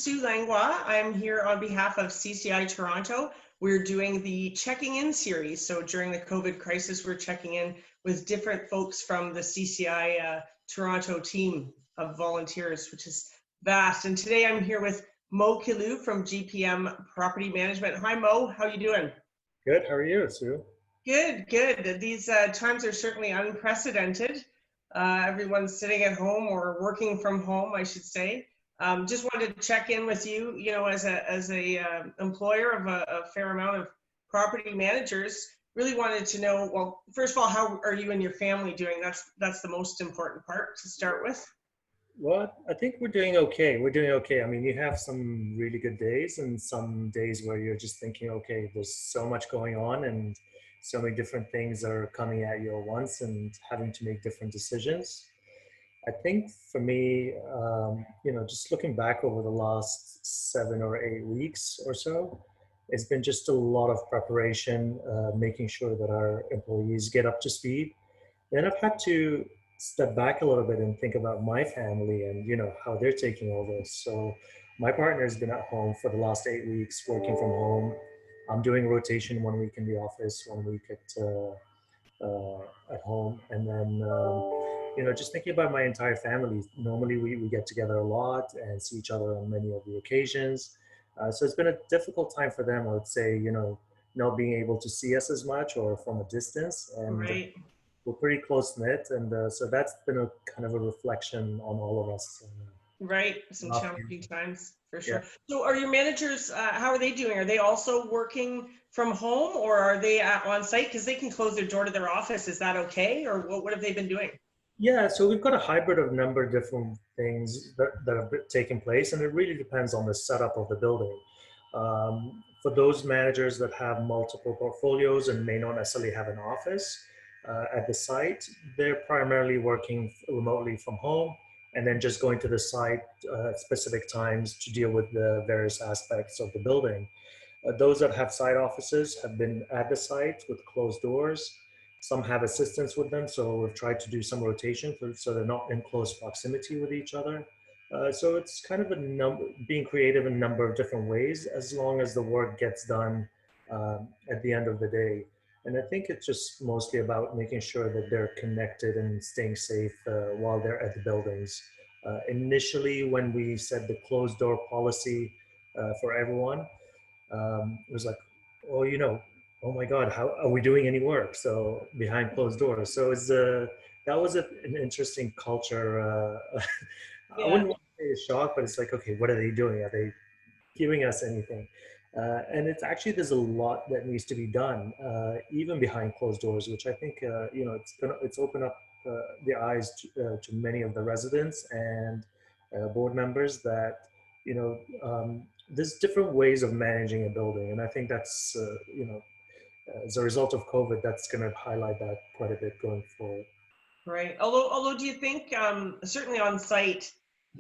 Sue Langlois. I'm here on behalf of CCI Toronto. We're doing the checking in series. So during the COVID crisis, we're checking in with different folks from the CCI Toronto team of volunteers, which is vast. And today I'm here with Mo Killu from GPM Property Management. Hi, Mo. How you doing? Good. How are you, Sue? Good, good. These times are certainly unprecedented. Everyone's sitting at home or working from home, I should say. Just wanted to check in with you, as a employer of a fair amount of property managers. Really wanted to know, well, first of all, how are you and your family doing? That's the most important part to start with. Well, I think we're doing okay. We're doing okay. I mean, you have some really good days and some days where you're just thinking, okay, there's so much going on and so many different things are coming at you at once and having to make different decisions. I think for me, just looking back over the last 7 or 8 weeks or so, it's been just a lot of preparation, making sure that our employees get up to speed. Then I've had to step back a little bit and think about my family and how they're taking all this. So my partner has been at home for the last 8 weeks, working from home. I'm doing rotation 1 week in the office, 1 week at home, and then just thinking about my entire family. Normally we get together a lot and see each other on many of the occasions. So it's been a difficult time for them, I would say. Not being able to see us as much or from a distance, and Right. we're pretty close knit, and so that's been a kind of a reflection on all of us. Right, some challenging times for Yeah. sure. So are your managers, how are they doing? Are they also working from home or are they on site? Because they can close their door to their office. Is that okay? Or what have they been doing? Yeah, so we've got a hybrid of a number of different things that have taken place, and it really depends on the setup of the building. For those managers that have multiple portfolios and may not necessarily have an office at the site, they're primarily working remotely from home and then just going to the site specific times to deal with the various aspects of the building. Those that have site offices have been at the site with closed doors. Some have assistants with them, so we've tried to do some rotation so they're not in close proximity with each other. So it's kind of being creative in a number of different ways, as long as the work gets done at the end of the day. And I think it's just mostly about making sure that they're connected and staying safe while they're at the buildings. Initially, when we said the closed door policy for everyone, it was like, oh, oh my God, how are we doing any work? So behind closed doors. So that was an interesting culture. I Yeah. wouldn't want to say a shock, but it's like, okay, what are they doing? Are they giving us anything? And it's actually, there's a lot that needs to be done, even behind closed doors, which I think, it's opened up the eyes to many of the residents and board members that, there's different ways of managing a building. And I think that's, as a result of COVID, that's going to highlight that quite a bit going forward. Right. Although do you think, certainly on site,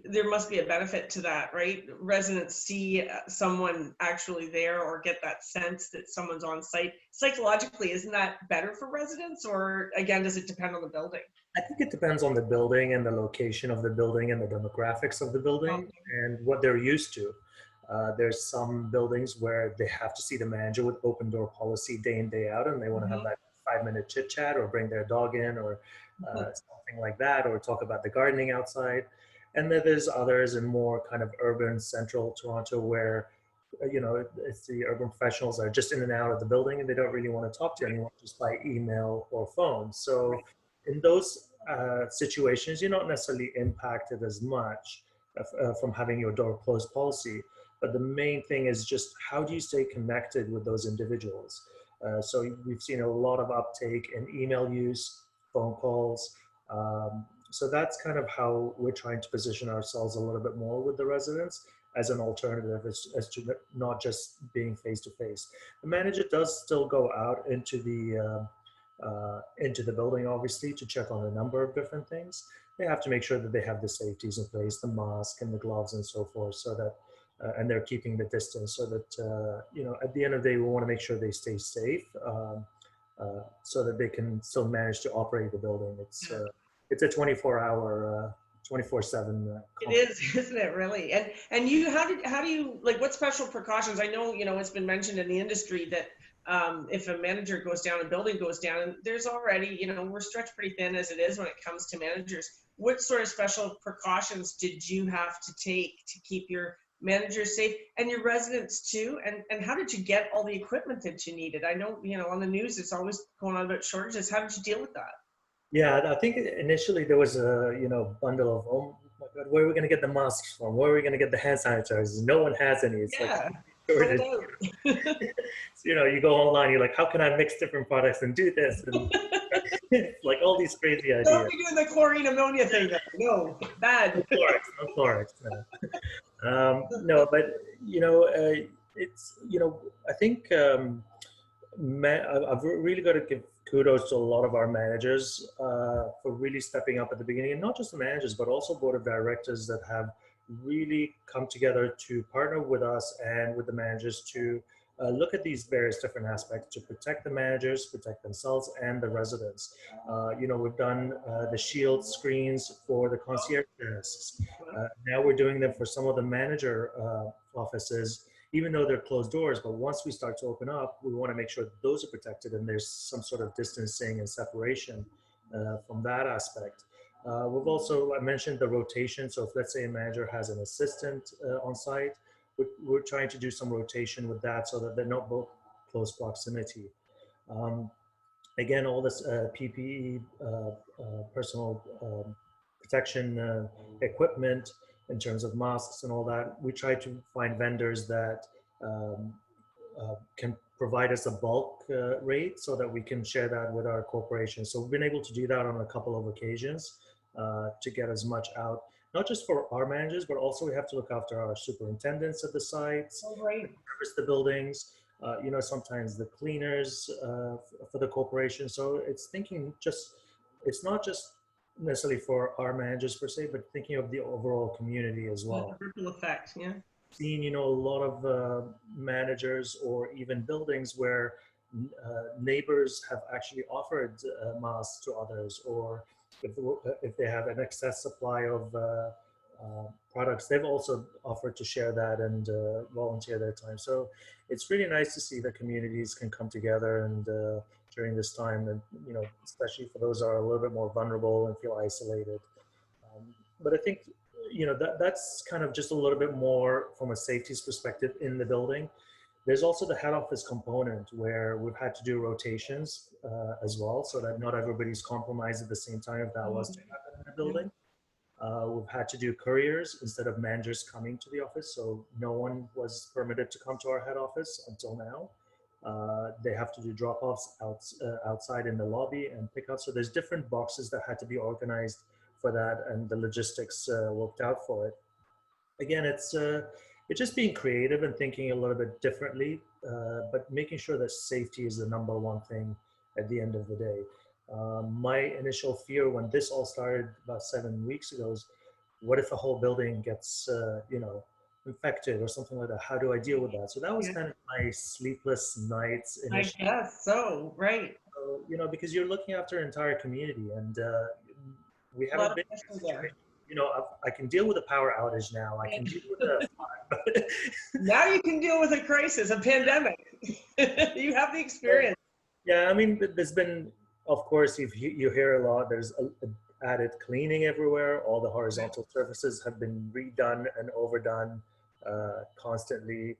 there must be a benefit to that, right? Residents see someone actually there or get that sense that someone's on site. Psychologically, isn't that better for residents, or again, does it depend on the building? I think it depends on the building and the location of the building and the demographics of the building Okay. and what they're used to. There's some buildings where they have to see the manager with open door policy day in, day out, and they want to have that 5-minute chit chat or bring their dog in or something like that, or talk about the gardening outside. And then there's others in more kind of urban central Toronto where, it's the urban professionals are just in and out of the building and they don't really want to talk to anyone just by email or phone. So in those situations, you're not necessarily impacted as much from having your door closed policy. But the main thing is just how do you stay connected with those individuals? So we've seen a lot of uptake in email use, phone calls. So that's kind of how we're trying to position ourselves a little bit more with the residents as an alternative, as to not just being face-to-face. The manager does still go out into the building, obviously, to check on a number of different things. They have to make sure that they have the safeties in place, the mask and the gloves and so forth, so that, and they're keeping the distance, so that, at the end of the day, we want to make sure they stay safe, so that they can still manage to operate the building. It's a 24-hour 24/7. It is, isn't it really? And you, how do you, like, what special precautions? I know, it's been mentioned in the industry that if a manager goes down, a building goes down, and there's already, we're stretched pretty thin as it is when it comes to managers. What sort of special precautions did you have to take to keep your managers safe and your residents too? And how did you get all the equipment that you needed? I know, on the news, it's always going on about shortages. How did you deal with that? Yeah, I think initially there was a bundle of, oh my God, where are we going to get the masks from? Where are we going to get the hand sanitizers? No one has any. It's like Yeah, sold shortage. out. So, you go online, you're like, how can I mix different products and do this? And like all these crazy Don't ideas. be doing the chlorine ammonia thing. No, bad. No Clorox, no Clorox. No, but it's I think I've really got to give kudos to a lot of our managers for really stepping up at the beginning, and not just the managers, but also board of directors that have really come together to partner with us and with the managers to look at these various different aspects to protect the managers, protect themselves and the residents. We've done the shield screens for the concierge desks. Now we're doing them for some of the manager offices, even though they're closed doors. But once we start to open up, we want to make sure that those are protected and there's some sort of distancing and separation from that aspect. We've also, I mentioned the rotation. So if, let's say, a manager has an assistant on site, we're trying to do some rotation with that so that they're not both close proximity. Again, all this PPE, personal protection equipment in terms of masks and all that, we try to find vendors that can provide us a bulk rate so that we can share that with our corporation. So we've been able to do that on a couple of occasions to get as much out, not just for our managers, but also we have to look after our superintendents at the sites, service the buildings, sometimes the cleaners for the corporation. So it's it's not just necessarily for our managers per se, but thinking of the overall community as well. The ripple effect, yeah. Seen, a lot of managers or even buildings where neighbors have actually offered masks to others, or if they have an excess supply of products, they've also offered to share that and volunteer their time. So it's really nice to see that communities can come together and during this time, and especially for those that are a little bit more vulnerable and feel isolated. But I think that's kind of just a little bit more from a safety perspective in the building. There's also the head office component where we've had to do rotations as well, so that not everybody's compromised at the same time if that was to happen in the building. We've had to do couriers instead of managers coming to the office, so no one was permitted to come to our head office until now. They have to do drop-offs outside in the lobby and pick up. So there's different boxes that had to be organized for that, and the logistics worked out for it. Again, it's just being creative and thinking a little bit differently, but making sure that safety is the number one thing at the end of the day. My initial fear when this all started about 7 weeks ago is, what if the whole building gets, infected or something like that? How do I deal with that? So that was kind of my sleepless nights initially. I guess so, right. So, because you're looking after an entire community, and we haven't been in a situation. I can deal with a power outage now. I can deal with a fire. Now you can deal with a crisis, a pandemic. You have the experience. Yeah, I mean, there's been, of course, you hear a lot. There's added cleaning everywhere. All the horizontal surfaces have been redone and overdone constantly.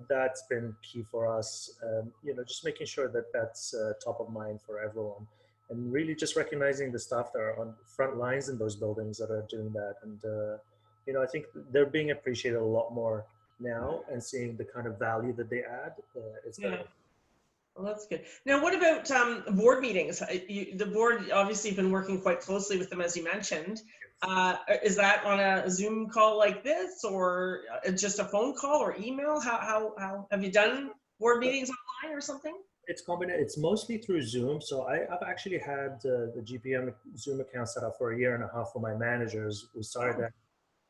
That's been key for us. Just making sure that that's top of mind for everyone, and really just recognizing the staff that are on front lines in those buildings that are doing that. And I think they're being appreciated a lot more now, and seeing the kind of value that they add. It's very Well, that's good. Now, what about board meetings? The board obviously have been working quite closely with them, as you mentioned. Is that on a Zoom call like this, or just a phone call or email? How have you done board meetings online or something? It's mostly through Zoom. So I've actually had the GPM Zoom account set up for a year and a half for my managers. We started that,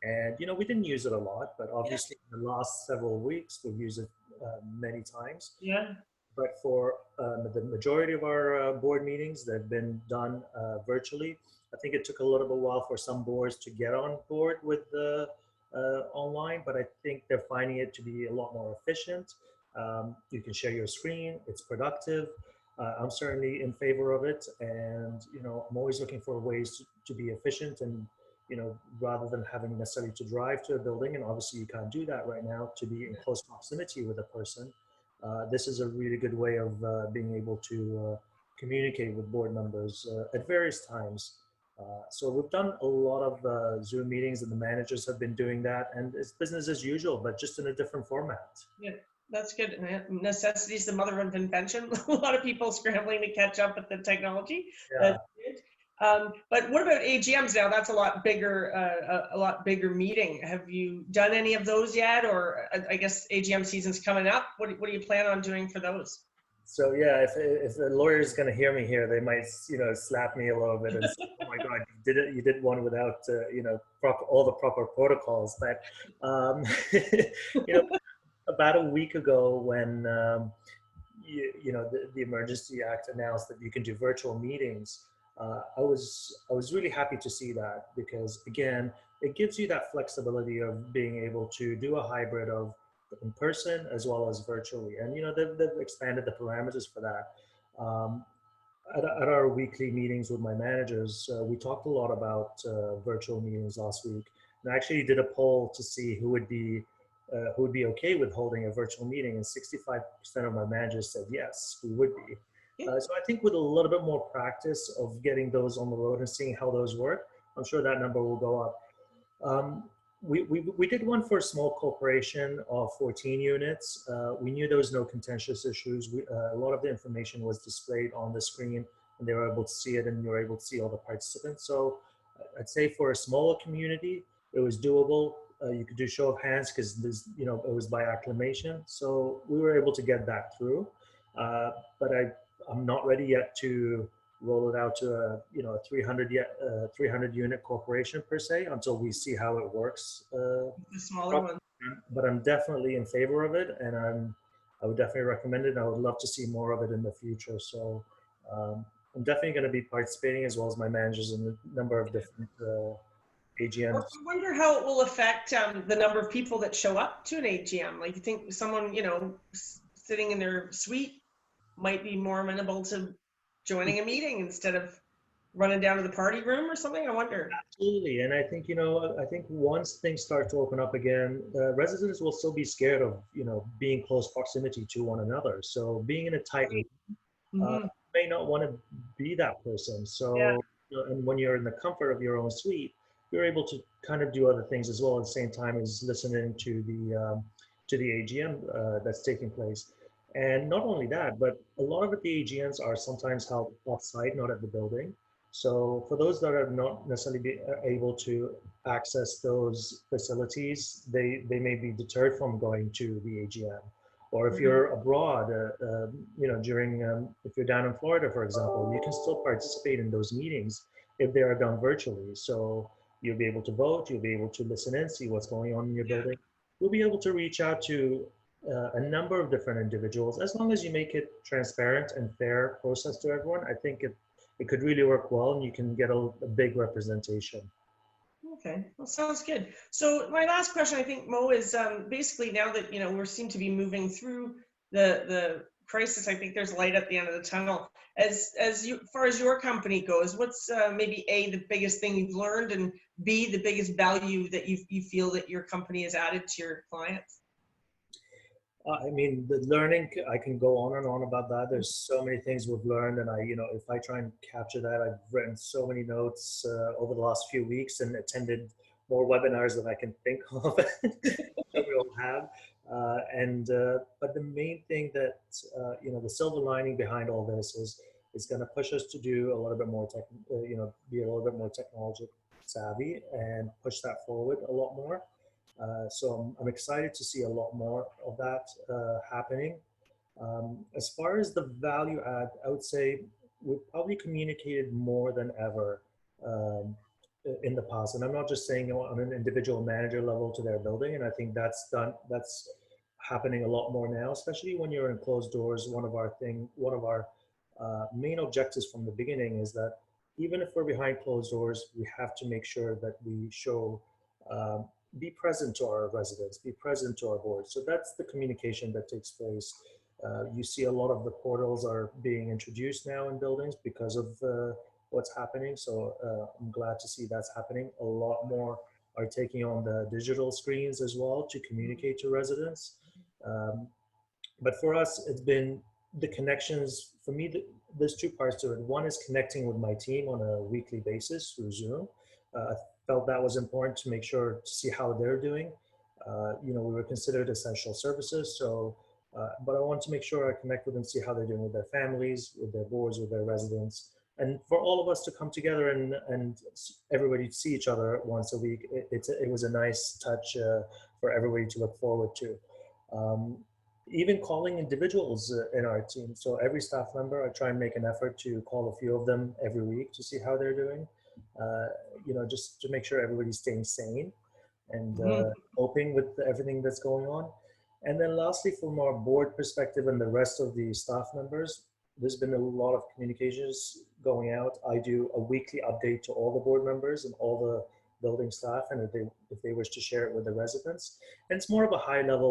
and we didn't use it a lot, but obviously in the last several weeks we've used it many times. Yeah. but for the majority of our board meetings, they've been done virtually. I think it took a little bit while for some boards to get on board with the online, but I think they're finding it to be a lot more efficient. You can share your screen, it's productive. I'm certainly in favor of it, and I'm always looking for ways to be efficient, and rather than having necessarily to drive to a building, and obviously you can't do that right now, to be in close proximity with a person. This is a really good way of being able to communicate with board members at various times. So we've done a lot of Zoom meetings, and the managers have been doing that, and it's business as usual, but just in a different format. Yeah, that's good. Necessity is the mother of invention. A lot of people scrambling to catch up with the technology. Yeah. That's good. But what about AGMs now? That's a lot bigger meeting. Have you done any of those yet? Or I guess AGM season's coming up. What do you plan on doing for those? So yeah, if the lawyer is going to hear me here, they might slap me a little bit and say, "Oh my God, you did one without all the proper protocols." But about a week ago, when the Emergency Act announced that you can do virtual meetings, I was really happy to see that, because again, it gives you that flexibility of being able to do a hybrid of in person as well as virtually, and they've expanded the parameters for that. Um, at our weekly meetings with my managers, we talked a lot about virtual meetings last week, and I actually did a poll to see who would be okay with holding a virtual meeting, and 65% of my managers said yes, we would be. So I think with a little bit more practice of getting those on the road and seeing how those work, I'm sure that number will go up. We did one for a small corporation of 14 units. We knew there was no contentious issues. A lot of the information was displayed on the screen, and they were able to see it, and you were able to see all the participants. So I'd say for a smaller community, it was doable. You could do show of hands because it was by acclamation. So we were able to get that through. But I'm not ready yet to roll it out to a 300 unit corporation per se, until we see how it works. The smaller one. But I'm definitely in favor of it, and I would definitely recommend it. And I would love to see more of it in the future. So I'm definitely going to be participating, as well as my managers, in a number of different AGMs. I wonder how it will affect the number of people that show up to an AGM. Like, you think someone sitting in their suite might be more amenable to joining a meeting instead of running down to the party room or something? I wonder. Absolutely, and I think once things start to open up again, residents will still be scared of being close proximity to one another. So being in a tight room, you may not want to be that person. So and when you're in the comfort of your own suite, you're able to kind of do other things as well at the same time as listening to the AGM that's taking place. And not only that, but a lot of the AGMs are sometimes held off-site, not at the building. So for those that are not necessarily able to access those facilities, they may be deterred from going to the AGM. Or if you're abroad, if you're down in Florida, for example, you can still participate in those meetings if they are done virtually. So you'll be able to vote, you'll be able to listen in, see what's going on in your building. You'll be able to reach out to a number of different individuals, as long as you make it transparent and fair process to everyone. I think it could really work well, and you can get a big representation. Okay, well, sounds good. So my last question, I think, Mo, is basically, now that we seem to be moving through the crisis, I think there's light at the end of the tunnel. As far as your company goes, what's maybe A, the biggest thing you've learned, and B, the biggest value that you feel that your company has added to your clients? I mean, the learning, I can go on and on about that. There's so many things we've learned, and if I try and capture that, I've written so many notes over the last few weeks, and attended more webinars than I can think of. That we all have. But the main thing that, the silver lining behind all this is going to push us to do a little bit more be a little bit more technology savvy and push that forward a lot more. So I'm excited to see a lot more of that happening. As far as the value add, I would say we've probably communicated more than ever in the past. And I'm not just saying on an individual manager level to their building. And I think that's happening a lot more now, especially when you're in closed doors. One of our main objectives from the beginning is that even if we're behind closed doors, we have to make sure that we show, um, be present to our residents, be present to our board. So that's the communication that takes place. You see a lot of the portals are being introduced now in buildings because of what's happening. So I'm glad to see that's happening. A lot more are taking on the digital screens as well to communicate to residents. Um, but for us, it's been the connections. For me, there's two parts to it. One is connecting with my team on a weekly basis through Zoom. I felt that was important to make sure to see how they're doing. We were considered essential services, so but I want to make sure I connect with them, see how they're doing with their families, with their boards, with their residents, and for all of us to come together and everybody to see each other once a week. It was a nice touch for everybody to look forward to. Um, Even calling individuals in our team. So every staff member, I try and make an effort to call a few of them every week to see how they're doing. Just to make sure everybody's staying sane and Mhm. coping with everything that's going on. And then lastly, from our board perspective and the rest of the staff members, there's been a lot of communications going out. I do a weekly update to all the board members and all the building staff, and if they wish to share it with the residents. And it's more of a high level,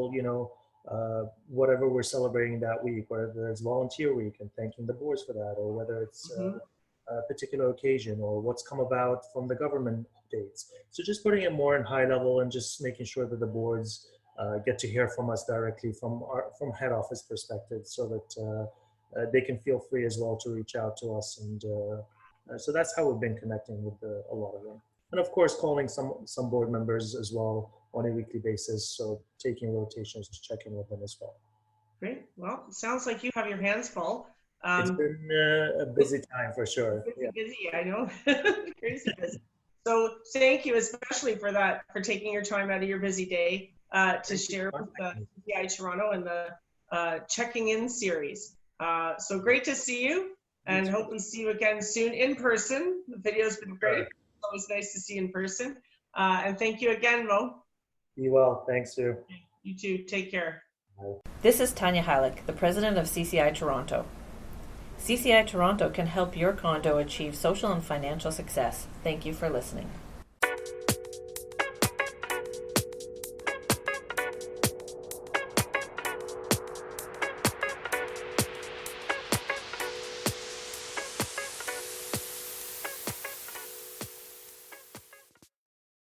whatever we're celebrating that week, whether it's volunteer week and thanking the boards for that, or whether it's Mhm. a particular occasion or what's come about from the government updates. So just putting it more in high level and just making sure that the boards get to hear from us directly from head office perspective, so that they can feel free as well to reach out to us. And so that's how we've been connecting with a lot of them. And of course, calling some board members as well on a weekly basis. So taking rotations to check in with them as well. Great. Well, sounds like you have your hands full. It's been a busy time for sure. Busy, Yeah. busy, I know. Crazy busy. So thank you especially for that, for taking your time out of your busy day to share with the CCI Toronto and the checking in series. So great to see you, and hope we see you again soon in person. The video's been great. It's always nice to see you in person. And thank you again, Mo. Be well. Thanks, Sue. You too. Take care. Bye. This is Tanya Halleck, the president of CCI Toronto. CCI Toronto can help your condo achieve social and financial success. Thank you for listening.